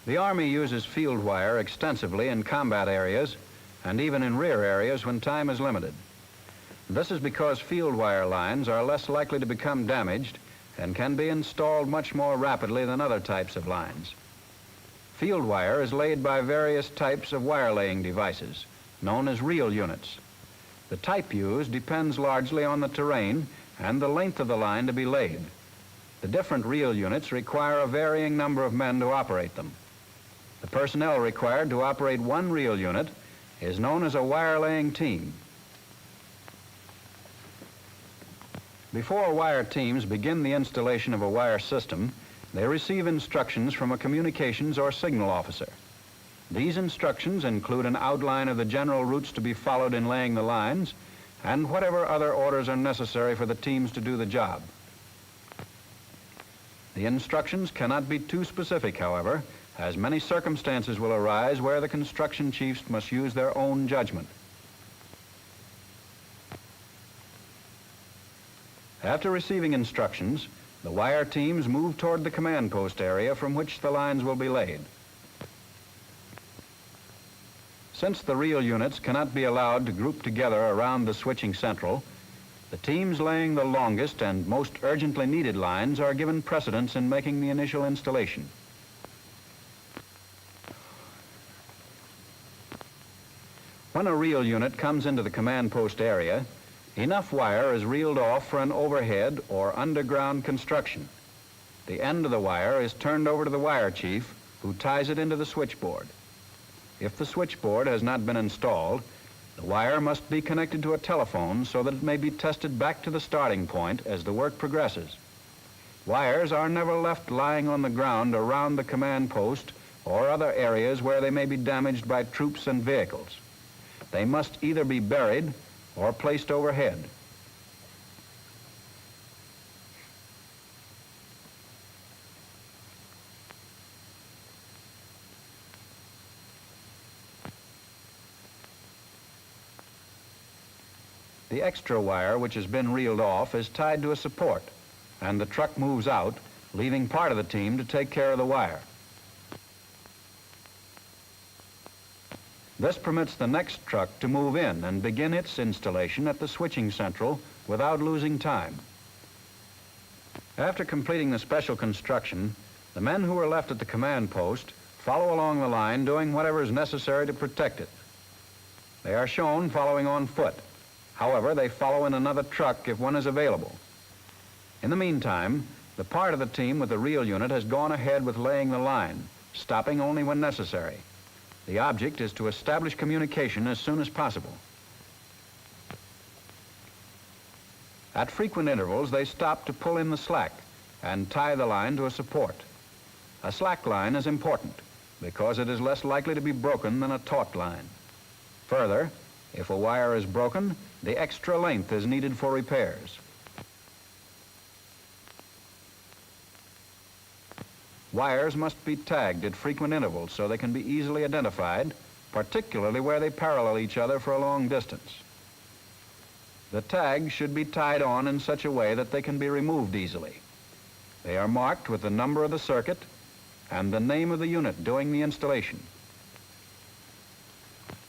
The Army uses field wire extensively in combat areas and even in rear areas when time is limited. This is because field wire lines are less likely to become damaged and can be installed much more rapidly than other types of lines. Field wire is laid by various types of wire laying devices, known as reel units. The type used depends largely on the terrain and the length of the line to be laid. The different reel units require a varying number of men to operate them. The personnel required to operate one reel unit is known as a wire laying team. Before wire teams begin the installation of a wire system, they receive instructions from a communications or signal officer. These instructions include an outline of the general routes to be followed in laying the lines and whatever other orders are necessary for the teams to do the job. The instructions cannot be too specific, however, as many circumstances will arise where the construction chiefs must use their own judgment. After receiving instructions, the wire teams move toward the command post area from which the lines will be laid. Since the reel units cannot be allowed to group together around the switching central, the teams laying the longest and most urgently needed lines are given precedence in making the initial installation. When a reel unit comes into the command post area, enough wire is reeled off for an overhead or underground construction. The end of the wire is turned over to the wire chief, who ties it into the switchboard. If the switchboard has not been installed, the wire must be connected to a telephone so that it may be tested back to the starting point as the work progresses. Wires are never left lying on the ground around the command post or other areas where they may be damaged by troops and vehicles. They must either be buried or placed overhead. The extra wire which has been reeled off is tied to a support, and the truck moves out, leaving part of the team to take care of the wire. This permits the next truck to move in and begin its installation at the switching central without losing time. After completing the special construction, the men who are left at the command post follow along the line doing whatever is necessary to protect it. They are shown following on foot. However, they follow in another truck if one is available. In the meantime, the part of the team with the reel unit has gone ahead with laying the line, stopping only when necessary. The object is to establish communication as soon as possible. At frequent intervals, they stop to pull in the slack and tie the line to a support. A slack line is important because it is less likely to be broken than a taut line. Further, if a wire is broken, the extra length is needed for repairs. Wires must be tagged at frequent intervals so they can be easily identified, particularly where they parallel each other for a long distance. The tags should be tied on in such a way that they can be removed easily. They are marked with the number of the circuit and the name of the unit doing the installation.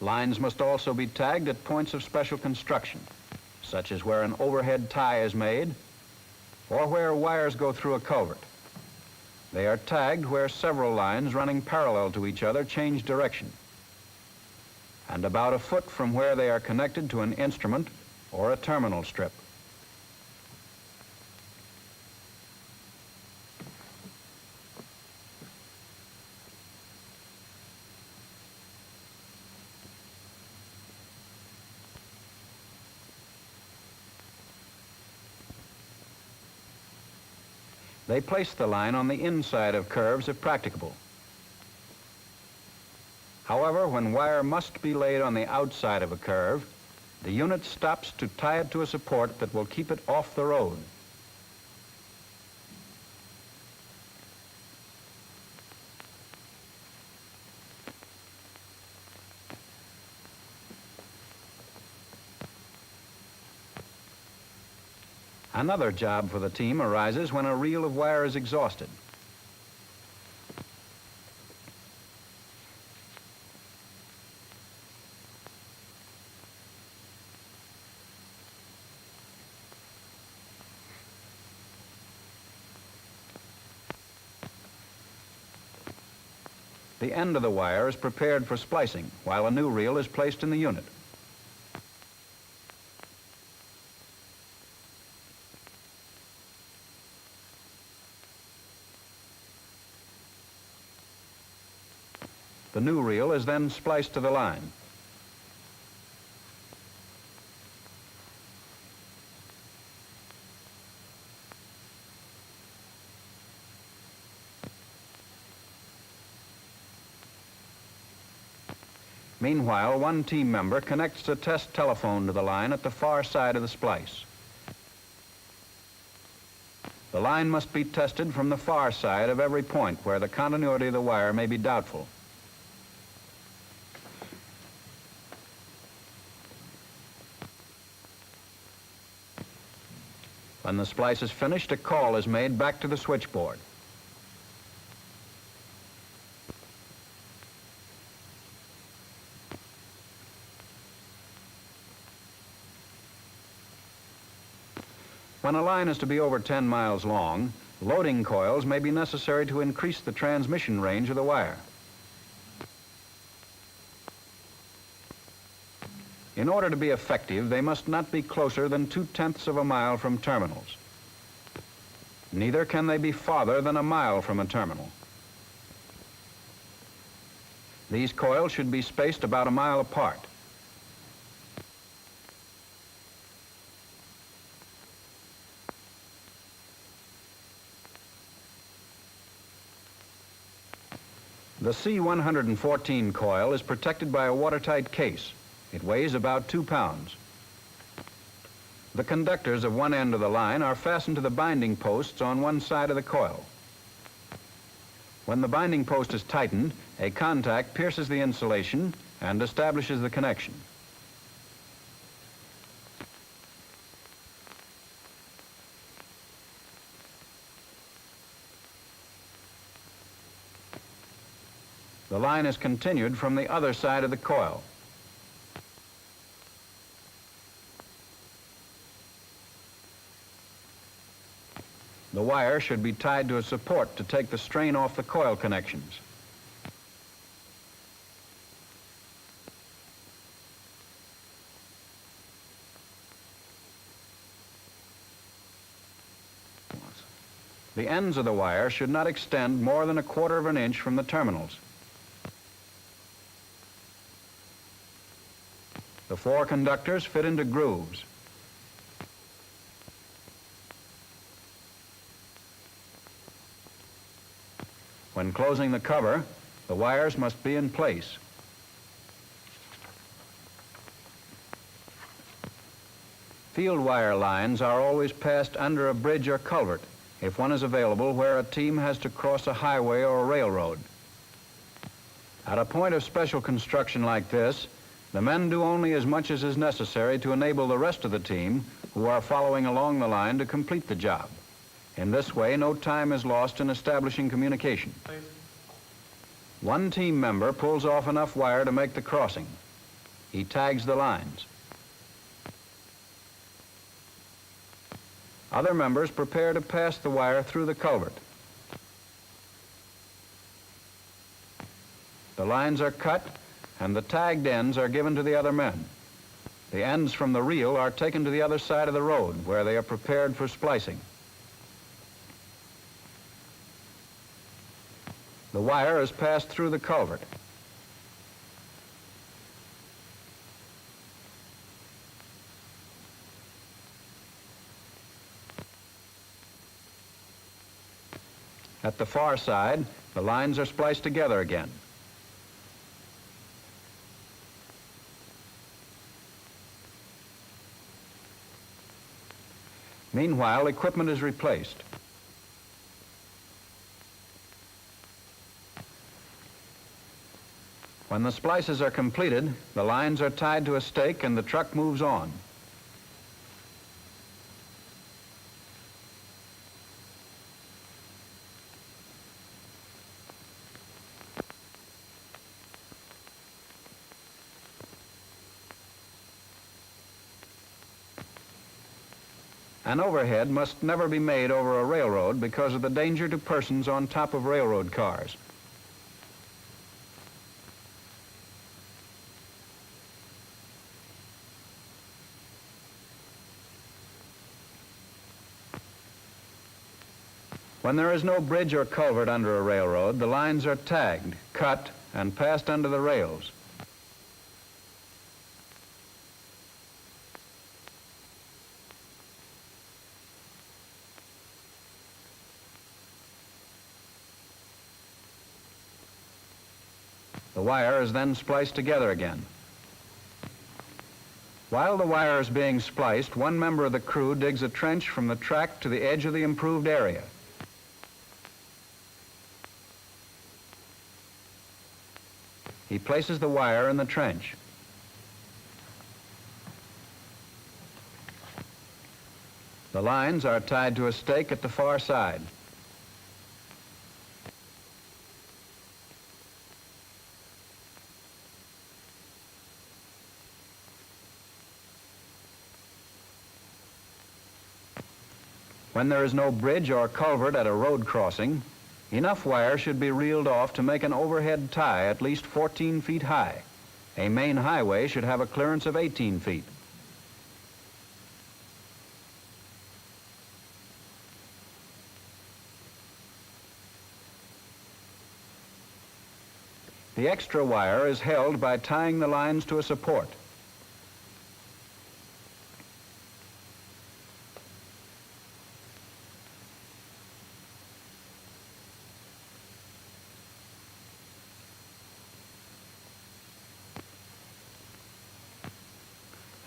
Lines must also be tagged at points of special construction, such as where an overhead tie is made or where wires go through a culvert. They are tagged where several lines running parallel to each other change direction, and about a foot from where they are connected to an instrument or a terminal strip. They place the line on the inside of curves if practicable. However, when wire must be laid on the outside of a curve, the unit stops to tie it to a support that will keep it off the road. Another job for the team arises when a reel of wire is exhausted. The end of the wire is prepared for splicing, while a new reel is placed in the unit. The new reel is then spliced to the line. Meanwhile, one team member connects a test telephone to the line at the far side of the splice. The line must be tested from the far side of every point where the continuity of the wire may be doubtful. When the splice is finished, a call is made back to the switchboard. When a line is to be over 10 miles long, loading coils may be necessary to increase the transmission range of the wire. In order to be effective, they must not be closer than 2/10 of a mile from terminals. Neither can they be farther than a mile from a terminal. These coils should be spaced about a mile apart. The C114 coil is protected by a watertight case. It weighs about 2 pounds. The conductors of one end of the line are fastened to the binding posts on one side of the coil. When the binding post is tightened, a contact pierces the insulation and establishes the connection. The line is continued from the other side of the coil. The wire should be tied to a support to take the strain off the coil connections. The ends of the wire should not extend more than 1/4 of an inch from the terminals. The 4 conductors fit into grooves. When closing the cover, the wires must be in place. Field wire lines are always passed under a bridge or culvert, if one is available where a team has to cross a highway or a railroad. At a point of special construction like this, the men do only as much as is necessary to enable the rest of the team who are following along the line to complete the job. In this way, no time is lost in establishing communication. One team member pulls off enough wire to make the crossing. He tags the lines. Other members prepare to pass the wire through the culvert. The lines are cut and the tagged ends are given to the other men. The ends from the reel are taken to the other side of the road where they are prepared for splicing. The wire is passed through the culvert. At the far side, the lines are spliced together again. Meanwhile, equipment is replaced. When the splices are completed, the lines are tied to a stake and the truck moves on. An overhead must never be made over a railroad because of the danger to persons on top of railroad cars. When there is no bridge or culvert under a railroad, the lines are tagged, cut, and passed under the rails. The wire is then spliced together again. While the wire is being spliced, one member of the crew digs a trench from the track to the edge of the improved area. He places the wire in the trench. The lines are tied to a stake at the far side. When there is no bridge or culvert at a road crossing, enough wire should be reeled off to make an overhead tie at least 14 feet high. A main highway should have a clearance of 18 feet. The extra wire is held by tying the lines to a support.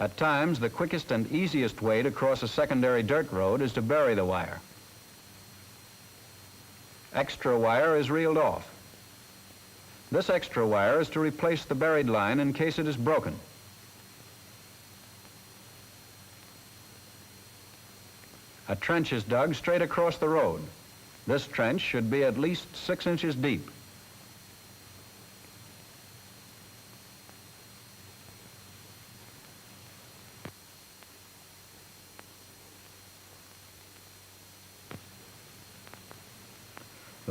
At times, the quickest and easiest way to cross a secondary dirt road is to bury the wire. Extra wire is reeled off. This extra wire is to replace the buried line in case it is broken. A trench is dug straight across the road. This trench should be at least 6 inches deep.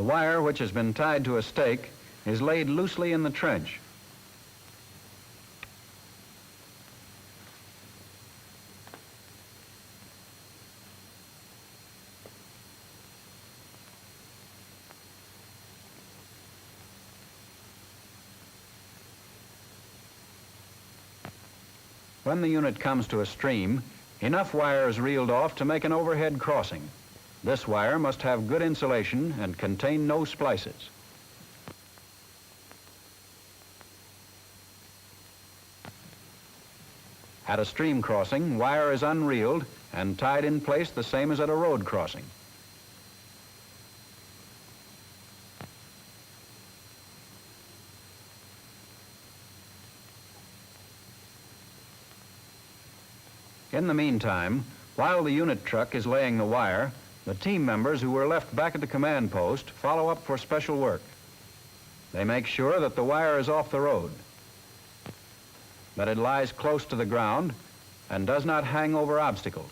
The wire, which has been tied to a stake, is laid loosely in the trench. When the unit comes to a stream, enough wire is reeled off to make an overhead crossing. This wire must have good insulation and contain no splices. At a stream crossing, wire is unreeled and tied in place the same as at a road crossing. In the meantime, while the unit truck is laying the wire, the team members who were left back at the command post follow up for special work. They make sure that the wire is off the road, that it lies close to the ground and does not hang over obstacles.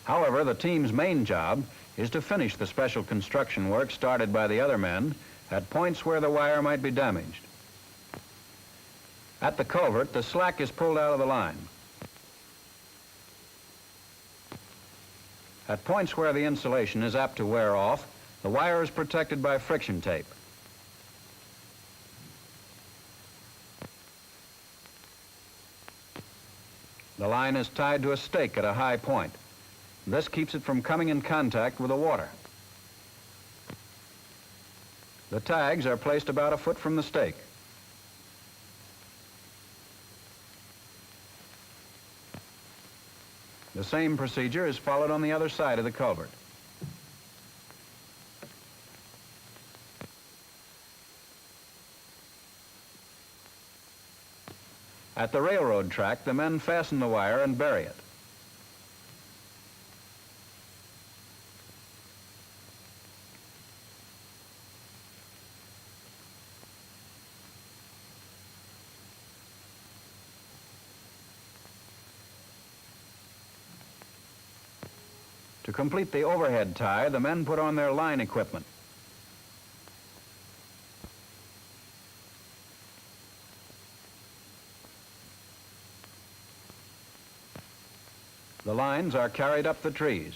However, the team's main job is to finish the special construction work started by the other men at points where the wire might be damaged. At the culvert, the slack is pulled out of the line. At points where the insulation is apt to wear off, the wire is protected by friction tape. The line is tied to a stake at a high point. This keeps it from coming in contact with the water. The tags are placed about a foot from the stake. The same procedure is followed on the other side of the culvert. At the railroad track, the men fasten the wire and bury it. To complete the overhead tie, the men put on their line equipment. The lines are carried up the trees.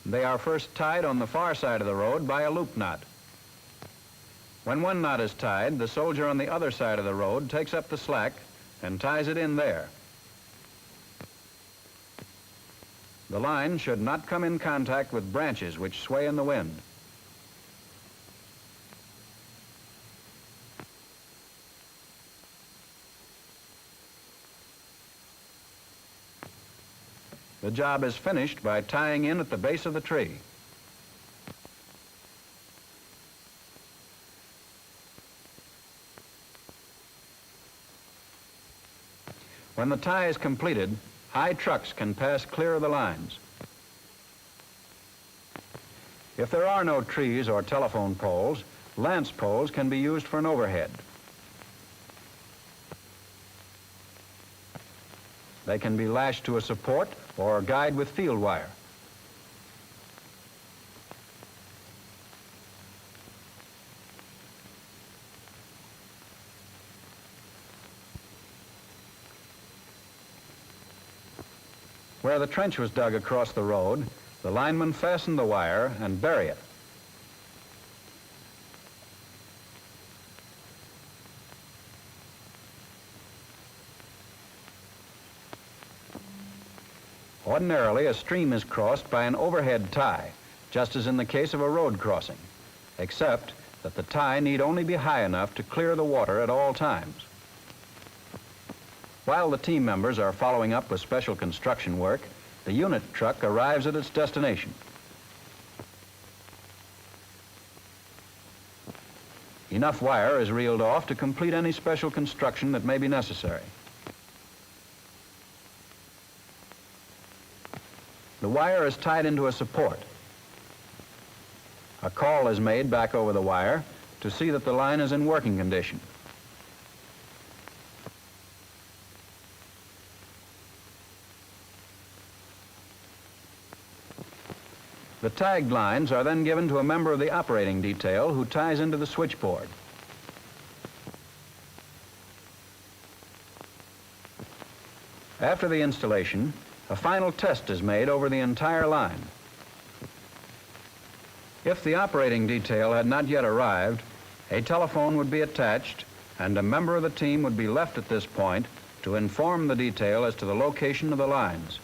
They are first tied on the far side of the road by a loop knot. When one knot is tied, the soldier on the other side of the road takes up the slack and ties it in there. The line should not come in contact with branches which sway in the wind. The job is finished by tying in at the base of the tree. When the tie is completed, high trucks can pass clear of the lines. If there are no trees or telephone poles, lance poles can be used for an overhead. They can be lashed to a support or guide with field wire. Where the trench was dug across the road, the linemen fasten the wire and bury it. Ordinarily, a stream is crossed by an overhead tie, just as in the case of a road crossing, except that the tie need only be high enough to clear the water at all times. While the team members are following up with special construction work, the unit truck arrives at its destination. Enough wire is reeled off to complete any special construction that may be necessary. The wire is tied into a support. A call is made back over the wire to see that the line is in working condition. The tagged lines are then given to a member of the operating detail who ties into the switchboard. After the installation, a final test is made over the entire line. If the operating detail had not yet arrived, a telephone would be attached and a member of the team would be left at this point to inform the detail as to the location of the lines.